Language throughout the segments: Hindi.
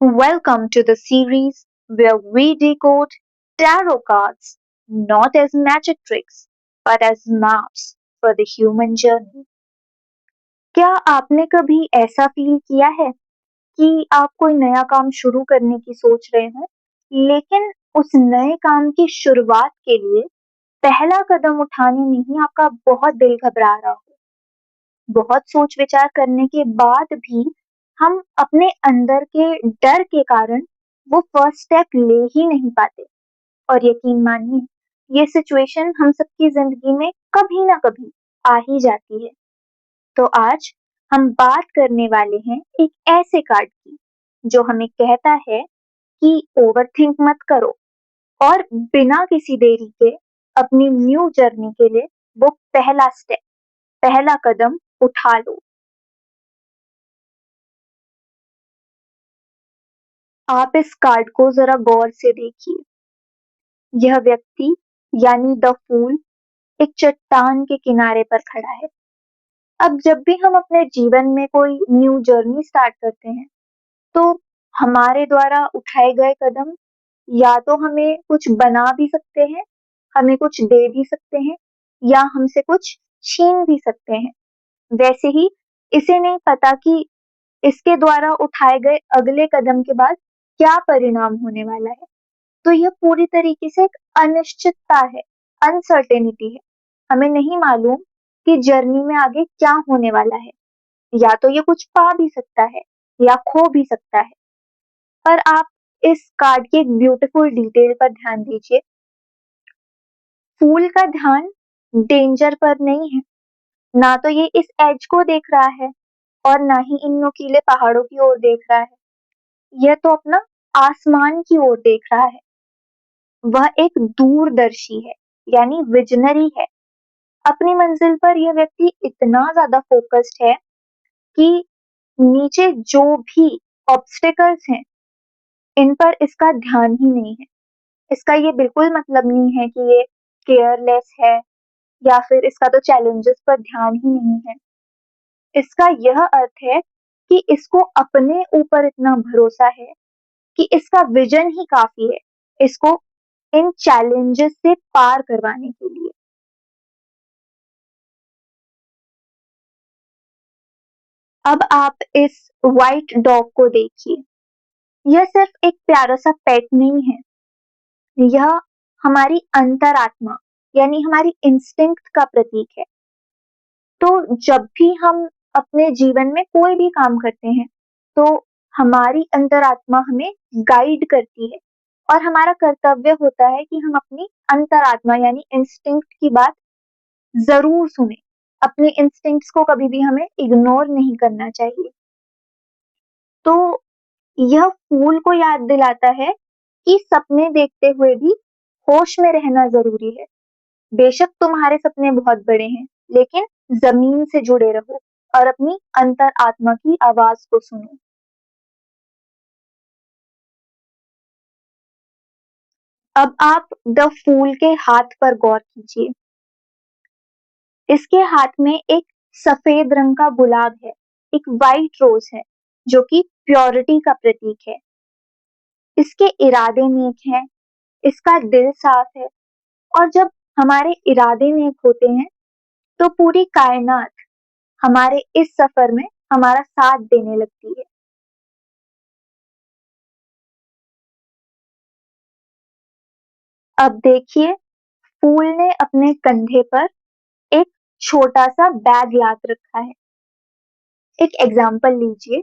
Welcome to the series where we decode tarot cards not as magic tricks but as maps for the human journey. क्या आपने कभी ऐसा फील किया है कि आप कोई नया काम शुरू करने की सोच रहे हो, लेकिन उस नए काम की शुरुआत के लिए पहला कदम उठाने में ही आपका बहुत दिल घबरा रहा हो? बहुत सोच विचार करने के बाद भी हम अपने अंदर के डर के कारण वो फर्स्ट स्टेप ले ही नहीं पाते। और यकीन मानिए, ये सिचुएशन हम सबकी जिंदगी में कभी ना कभी आ ही जाती है। तो आज हम बात करने वाले हैं एक ऐसे कार्ड की जो हमें कहता है कि ओवरथिंक मत करो और बिना किसी देरी के अपनी न्यू जर्नी के लिए वो पहला स्टेप, पहला कदम उठा लो। आप इस कार्ड को जरा गौर से देखिए। यह व्यक्ति यानी द फूल एक चट्टान के किनारे पर खड़ा है। अब जब भी हम अपने जीवन में कोई न्यू जर्नी स्टार्ट करते हैं, तो हमारे द्वारा उठाए गए कदम या तो हमें कुछ बना भी सकते हैं, हमें कुछ दे भी सकते हैं, या हमसे कुछ छीन भी सकते हैं। वैसे ही इसे नहीं पता कि इसके द्वारा उठाए गए अगले कदम के बाद क्या परिणाम होने वाला है। तो यह पूरी तरीके से एक अनिश्चितता है, अनसर्टेनिटी है। हमें नहीं मालूम कि जर्नी में आगे क्या होने वाला है। या तो ये कुछ पा भी सकता है या खो भी सकता है। पर आप इस कार्ड की एक ब्यूटीफुल डिटेल पर ध्यान दीजिए। फूल का ध्यान डेंजर पर नहीं है। ना तो ये इस एज को देख रहा है और ना ही इन नुकीले पहाड़ों की ओर देख रहा है। यह तो अपना आसमान की ओर देख रहा है। वह एक दूरदर्शी है, यानी विजनरी है। अपनी मंजिल पर यह व्यक्ति इतना ज्यादा फोकस्ड है कि नीचे जो भी ऑब्स्टेकल्स हैं, इन पर इसका ध्यान ही नहीं है। इसका ये बिल्कुल मतलब नहीं है कि ये केयरलेस है या फिर इसका तो चैलेंजेस पर ध्यान ही नहीं है। इसका यह अर्थ है कि इसको अपने ऊपर इतना भरोसा है कि इसका विजन ही काफी है इसको इन चैलेंजेस से पार करवाने के लिए। अब आप इस व्हाइट डॉग को देखिए। यह सिर्फ एक प्यारा सा पेट नहीं है, यह हमारी अंतरात्मा यानी हमारी इंस्टिंक्ट का प्रतीक है। तो जब भी हम अपने जीवन में कोई भी काम करते हैं, तो हमारी अंतरात्मा हमें गाइड करती है और हमारा कर्तव्य होता है कि हम अपनी अंतरात्मा यानी इंस्टिंक्ट की बात जरूर सुने। अपने इंस्टिंक्ट्स को कभी भी हमें इग्नोर नहीं करना चाहिए। तो यह फूल को याद दिलाता है कि सपने देखते हुए भी होश में रहना जरूरी है। बेशक तुम्हारे सपने बहुत बड़े हैं, लेकिन जमीन से जुड़े रहो और अपनी अंतर आत्मा की आवाज को सुनो। अब आप द फूल के हाथ पर गौर कीजिए। इसके हाथ में एक सफेद रंग का गुलाब है, एक वाइट रोज है जो कि प्योरिटी का प्रतीक है। इसके इरादे नेक हैं, इसका दिल साफ है, और जब हमारे इरादे नेक होते हैं, तो पूरी कायनात हमारे इस सफर में हमारा साथ देने लगती है। अब देखिए, फूल ने अपने कंधे पर एक छोटा सा बैग लाद रखा है। एक एग्जाम्पल लीजिए।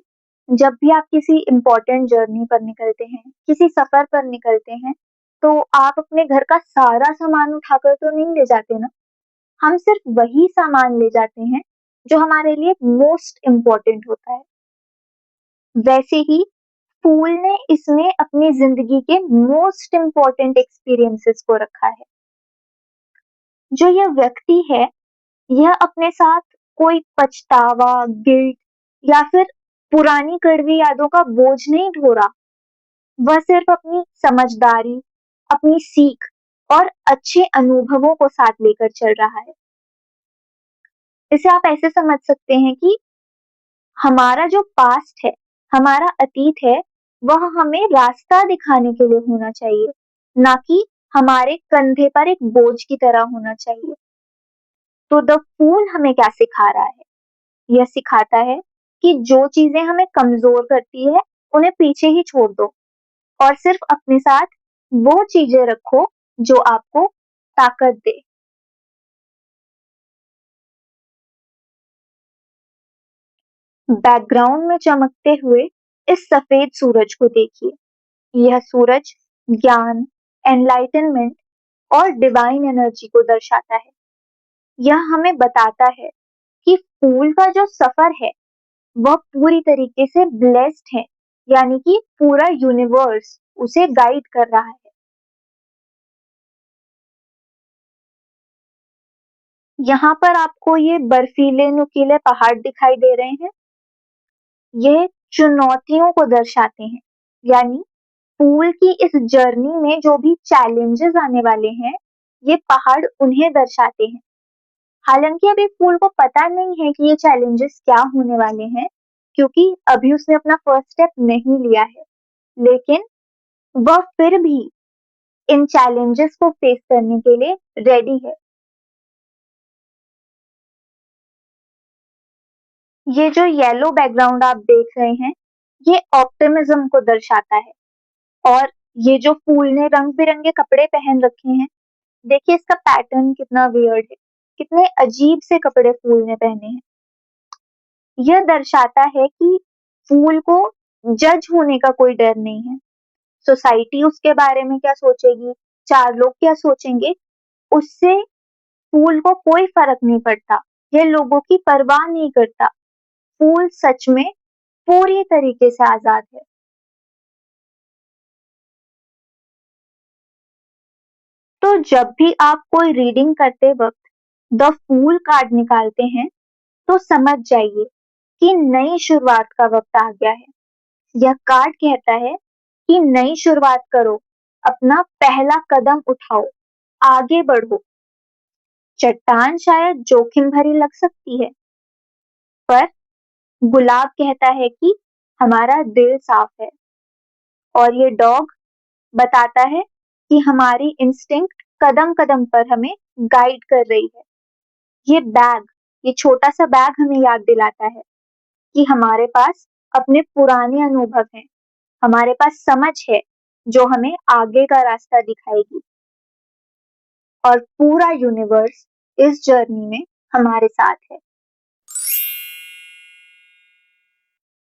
जब भी आप किसी इंपॉर्टेंट जर्नी पर निकलते हैं, किसी सफर पर निकलते हैं, तो आप अपने घर का सारा सामान उठाकर तो नहीं ले जाते ना। हम सिर्फ वही सामान ले जाते हैं जो हमारे लिए मोस्ट इम्पोर्टेंट होता है। वैसे ही फूल ने इसमें अपनी जिंदगी के मोस्ट इम्पोर्टेंट एक्सपीरियंसेस को रखा है। जो यह व्यक्ति है, यह अपने साथ कोई पछतावा, गिल्ट या फिर पुरानी कड़वी यादों का बोझ नहीं ढो रहा। वह सिर्फ अपनी समझदारी, अपनी सीख और अच्छे अनुभवों को साथ लेकर चल रहा है। इसे आप ऐसे समझ सकते हैं कि हमारा जो पास्ट है, हमारा अतीत है, वह हमें रास्ता दिखाने के लिए होना चाहिए, ना कि हमारे कंधे पर एक बोझ की तरह होना चाहिए। तो द फूल हमें क्या सिखा रहा है? यह सिखाता है कि जो चीजें हमें कमजोर करती है, उन्हें पीछे ही छोड़ दो और सिर्फ अपने साथ वो चीजें रखो जो आपको ताकत दे। बैकग्राउंड में चमकते हुए इस सफेद सूरज को देखिए। यह सूरज ज्ञान, एनलाइटनमेंट और डिवाइन एनर्जी को दर्शाता है। यह हमें बताता है कि फूल का जो सफर है वह पूरी तरीके से ब्लेस्ड है, यानी कि पूरा यूनिवर्स उसे गाइड कर रहा है। यहाँ पर आपको ये बर्फीले नुकीले पहाड़ दिखाई दे रहे हैं। ये चुनौतियों को दर्शाते हैं, यानी फूल की इस जर्नी में जो भी चैलेंजेस आने वाले हैं, ये पहाड़ उन्हें दर्शाते हैं। हालांकि अभी फूल को पता नहीं है कि ये चैलेंजेस क्या होने वाले हैं, क्योंकि अभी उसने अपना फर्स्ट स्टेप नहीं लिया है, लेकिन वह फिर भी इन चैलेंजेस को फेस करने के लिए रेडी है। ये जो येलो बैकग्राउंड आप देख रहे हैं, ये ऑप्टिमिज्म को दर्शाता है। और ये जो फूल ने रंग बिरंगे कपड़े पहन रखे हैं, देखिए इसका पैटर्न कितना वियर्ड है, कितने अजीब से कपड़े फूल ने पहने हैं। यह दर्शाता है कि फूल को जज होने का कोई डर नहीं है। सोसाइटी उसके बारे में क्या सोचेगी, चार लोग क्या सोचेंगे, उससे फूल को कोई फर्क नहीं पड़ता। यह लोगों की परवाह नहीं करता। फूल सच में पूरी तरीके से आजाद है। तो जब भी आप कोई रीडिंग करते वक्त द फूल कार्ड निकालते हैं, तो समझ जाइए कि नई शुरुआत का वक्त आ गया है। यह कार्ड कहता है कि नई शुरुआत करो, अपना पहला कदम उठाओ, आगे बढ़ो। चट्टान शायद जोखिम भरी लग सकती है, पर गुलाब कहता है कि हमारा दिल साफ है। और ये डॉग बताता है कि हमारी इंस्टिंक्ट कदम कदम पर हमें गाइड कर रही है। ये बैग, ये छोटा सा बैग हमें याद दिलाता है कि हमारे पास अपने पुराने अनुभव हैं, हमारे पास समझ है जो हमें आगे का रास्ता दिखाएगी। और पूरा यूनिवर्स इस जर्नी में हमारे साथ है।